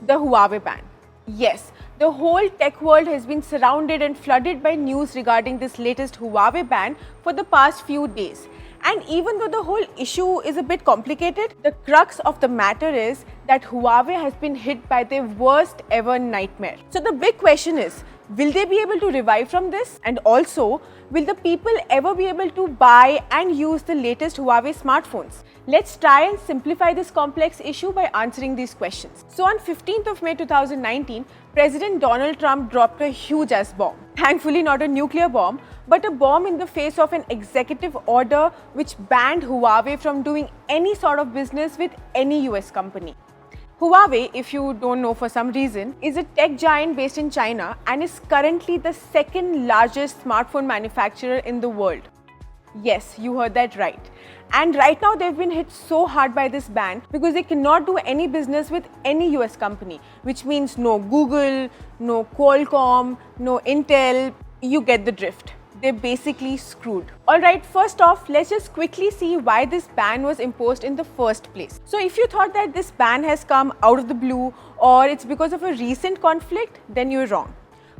The Huawei ban. Yes, the whole tech world has been surrounded and flooded by news regarding this latest Huawei ban for the past few days. And even though the whole issue is a bit complicated, the crux of the matter is that Huawei has been hit by their worst ever nightmare. So the big question is, will they be able to revive from this? And also, will the people ever be able to buy and use the latest Huawei smartphones? Let's try and simplify this complex issue by answering these questions. So on 15th of May 2019, President Donald Trump dropped a huge ass bomb. Thankfully not a nuclear bomb, but a bomb in the face of an executive order which banned Huawei from doing any sort of business with any US company. Huawei, if you don't know for some reason, is a tech giant based in China and is currently the second largest smartphone manufacturer in the world. Yes, you heard that right. And right now they've been hit so hard by this ban because they cannot do any business with any US company, which means no Google, no Qualcomm, no Intel. You get the drift. They're basically screwed. Alright, first off, let's just quickly see why this ban was imposed in the first place. So if you thought that this ban has come out of the blue or it's because of a recent conflict, then you're wrong.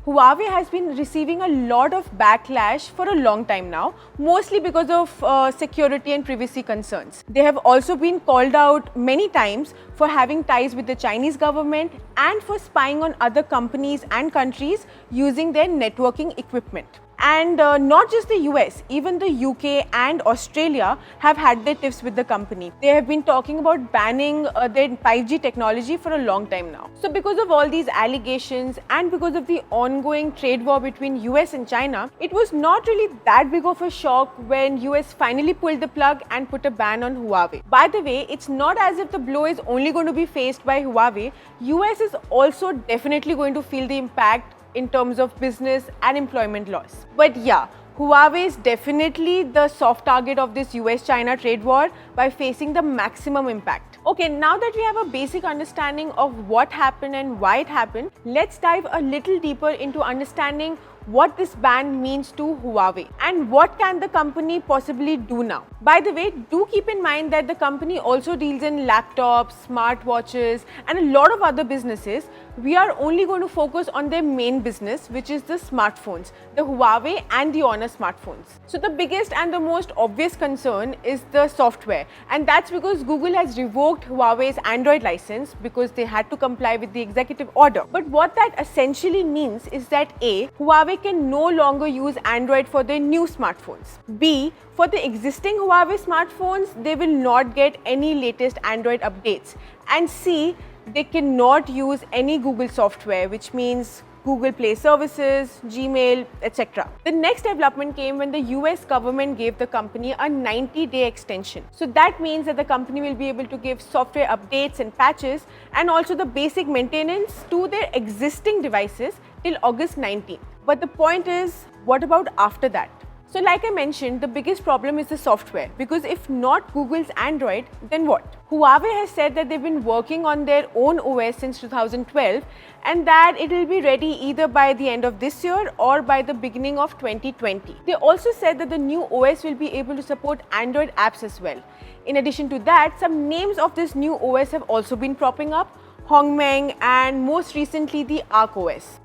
Huawei has been receiving a lot of backlash for a long time now, mostly because of security and privacy concerns. They have also been called out many times for having ties with the Chinese government and for spying on other companies and countries using their networking equipment. And not just the US, even the UK and Australia have had their tiffs with the company. They have been talking about banning their 5G technology for a long time now. So because of all these allegations and because of the ongoing trade war between US and China, it was not really that big of a shock when US finally pulled the plug and put a ban on Huawei. By the way, it's not as if the blow is only going to be faced by Huawei. US is also definitely going to feel the impact in terms of business and employment loss. But yeah, Huawei is definitely the soft target of this US-China trade war by facing the maximum impact. Okay, now that we have a basic understanding of what happened and why it happened, let's dive a little deeper into understanding what this ban means to Huawei and what can the company possibly do now. By the way, do keep in mind that the company also deals in laptops, smartwatches and a lot of other businesses. We are only going to focus on their main business, which is the smartphones, the Huawei and the Honor smartphones. So the biggest and the most obvious concern is the software, and that's because Google has revoked Huawei's Android license because they had to comply with the executive order. But what that essentially means is that A, Huawei can no longer use Android for their new smartphones. B, for the existing Huawei smartphones, they will not get any latest Android updates. And C, they cannot use any Google software, which means Google Play services, Gmail, etc. The next development came when the US government gave the company a 90-day extension. So that means that the company will be able to give software updates and patches and also the basic maintenance to their existing devices till August 19th. But the point is, what about after that? So like I mentioned, the biggest problem is the software, because if not Google's Android, then what? Huawei has said that they've been working on their own OS since 2012 and that it will be ready either by the end of this year or by the beginning of 2020. They also said that the new OS will be able to support Android apps as well. In addition to that, some names of this new OS have also been propping up, Hongmeng and most recently the Arc OS.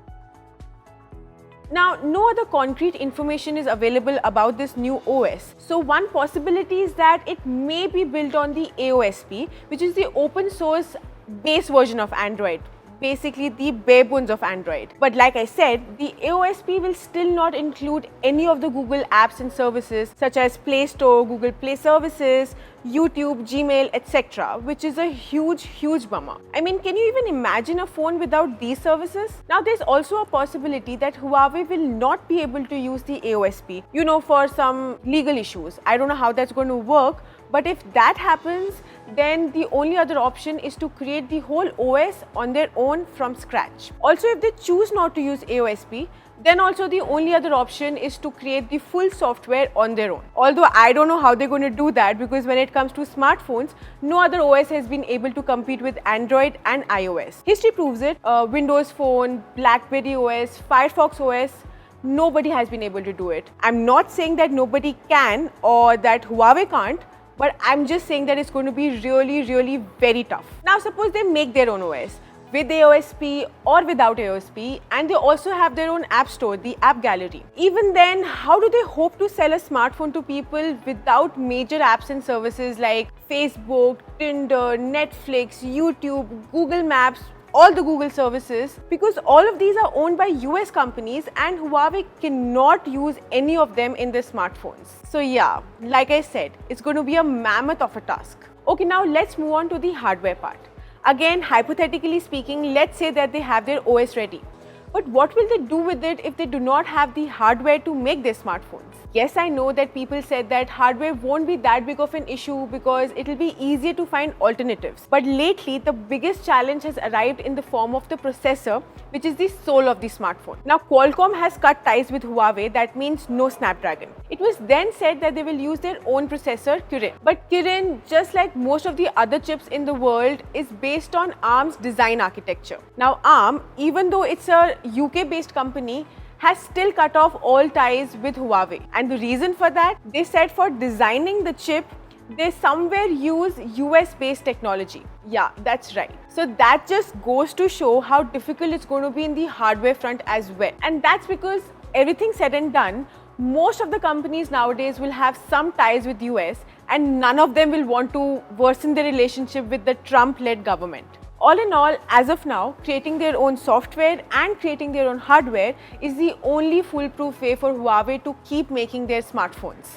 Now, no other concrete information is available about this new OS. So one possibility is that it may be built on the AOSP, which is the open source base version of Android, basically the bare bones of Android. But like I said, the AOSP will still not include any of the Google apps and services such as Play Store, Google Play Services, YouTube, Gmail, etc., which is a huge bummer. I mean, can you even imagine a phone without these services? Now, there's also a possibility that Huawei will not be able to use the AOSP, for some legal issues. I don't know how that's going to work, but if that happens, then the only other option is to create the whole OS on their own from scratch. Also, if they choose not to use AOSP, then also the only other option is to create the full software on their own. Although I don't know how they're going to do that, because when it comes to smartphones, no other OS has been able to compete with Android and iOS. History proves it. Windows Phone, BlackBerry OS, Firefox OS, nobody has been able to do it. I'm not saying that nobody can or that Huawei can't, but I'm just saying that it's going to be really very tough. Now suppose they make their own OS. with AOSP or without AOSP, and they also have their own app store, the App Gallery. Even then, how do they hope to sell a smartphone to people without major apps and services like Facebook, Tinder, Netflix, YouTube, Google Maps, all the Google services, because all of these are owned by US companies and Huawei cannot use any of them in their smartphones. So yeah, like I said, it's going to be a mammoth of a task. Okay, now let's move on to the hardware part. Again, hypothetically speaking, let's say that they have their OS ready. But what will they do with it if they do not have the hardware to make their smartphones? Yes, I know that people said that hardware won't be that big of an issue because it will be easier to find alternatives. But lately, the biggest challenge has arrived in the form of the processor, which is the soul of the smartphone. Now, Qualcomm has cut ties with Huawei, that means no Snapdragon. It was then said that they will use their own processor, Kirin. But Kirin, just like most of the other chips in the world, is based on ARM's design architecture. Now, ARM, even though it's a UK-based company, has still cut off all ties with Huawei. And the reason for that, they said for designing the chip, they somewhere use US-based technology. Yeah, that's right. So that just goes to show how difficult it's going to be in the hardware front as well. And that's because everything said and done, most of the companies nowadays will have some ties with US and none of them will want to worsen their relationship with the Trump-led government. All in all, as of now, creating their own software and creating their own hardware is the only foolproof way for Huawei to keep making their smartphones.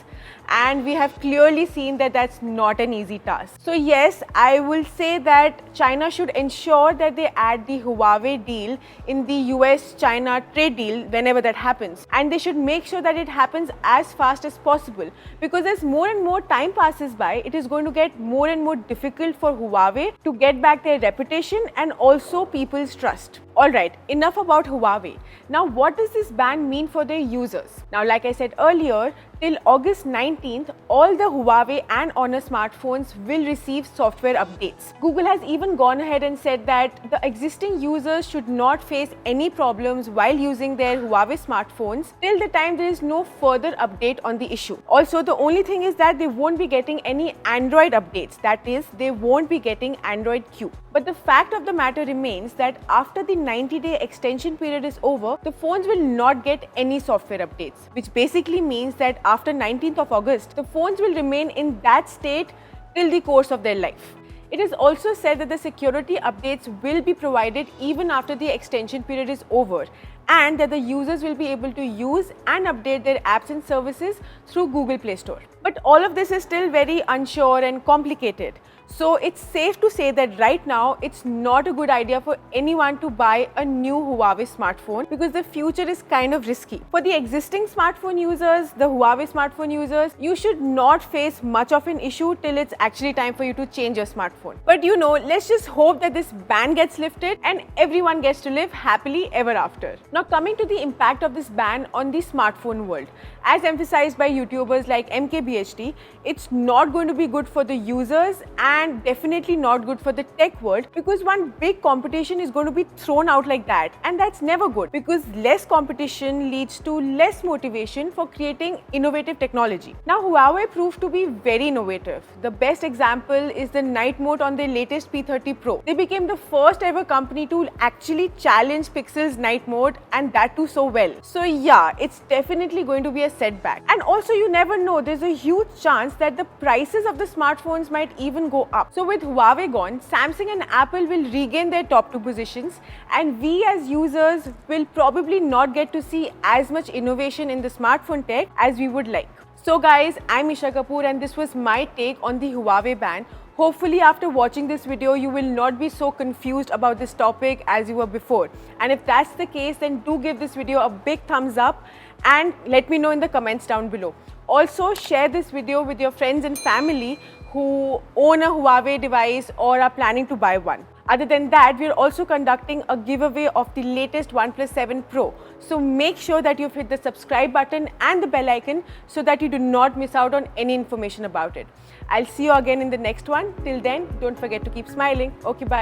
And we have clearly seen that that's not an easy task. So yes, I will say that China should ensure that they add the Huawei deal in the US-China trade deal whenever that happens. And they should make sure that it happens as fast as possible, because as more and more time passes by, it is going to get more and more difficult for Huawei to get back their reputation and also people's trust. Alright, enough about Huawei. Now, what does this ban mean for their users? Now, like I said earlier, till August 19th, all the Huawei and Honor smartphones will receive software updates. Google has even gone ahead and said that the existing users should not face any problems while using their Huawei smartphones till the time there is no further update on the issue. Also, the only thing is that they won't be getting any Android updates. That is, they won't be getting Android Q. But the fact of the matter remains that after the 90-day extension period is over, the phones will not get any software updates, which basically means that after 19th of August, the phones will remain in that state till the course of their life. It is also said that the security updates will be provided even after the extension period is over, and that the users will be able to use and update their apps and services through Google Play Store. But all of this is still very unsure and complicated. So it's safe to say that right now it's not a good idea for anyone to buy a new Huawei smartphone because the future is kind of risky. For the existing smartphone users, the Huawei smartphone users, you should not face much of an issue till it's actually time for you to change your smartphone. But you know, let's just hope that this ban gets lifted and everyone gets to live happily ever after. Now, coming to the impact of this ban on the smartphone world, as emphasized by YouTubers like MKBHD, it's not going to be good for the users and definitely not good for the tech world, because one big competition is going to be thrown out like that, and that's never good because less competition leads to less motivation for creating innovative technology. Now, Huawei proved to be very innovative. The best example is the night mode on their latest P30 Pro. They became the first ever company to actually challenge Pixel's night mode, and that too so well. So yeah, it's definitely going to be a setback. And also, you never know, there's a huge chance that the prices of the smartphones might even go up. So with Huawei gone, Samsung and Apple will regain their top two positions, and we as users will probably not get to see as much innovation in the smartphone tech as we would like. So guys, I'm Isha Kapoor and this was my take on the Huawei ban. Hopefully after watching this video, you will not be so confused about this topic as you were before. And if that's the case, then do give this video a big thumbs up and let me know in the comments down below. Also, share this video with your friends and family who own a Huawei device or are planning to buy one. Other than that, we are also conducting a giveaway of the latest OnePlus 7 Pro. So make sure that you've hit the subscribe button and the bell icon so that you do not miss out on any information about it. I'll see you again in the next one. Till then, don't forget to keep smiling. Okay, bye.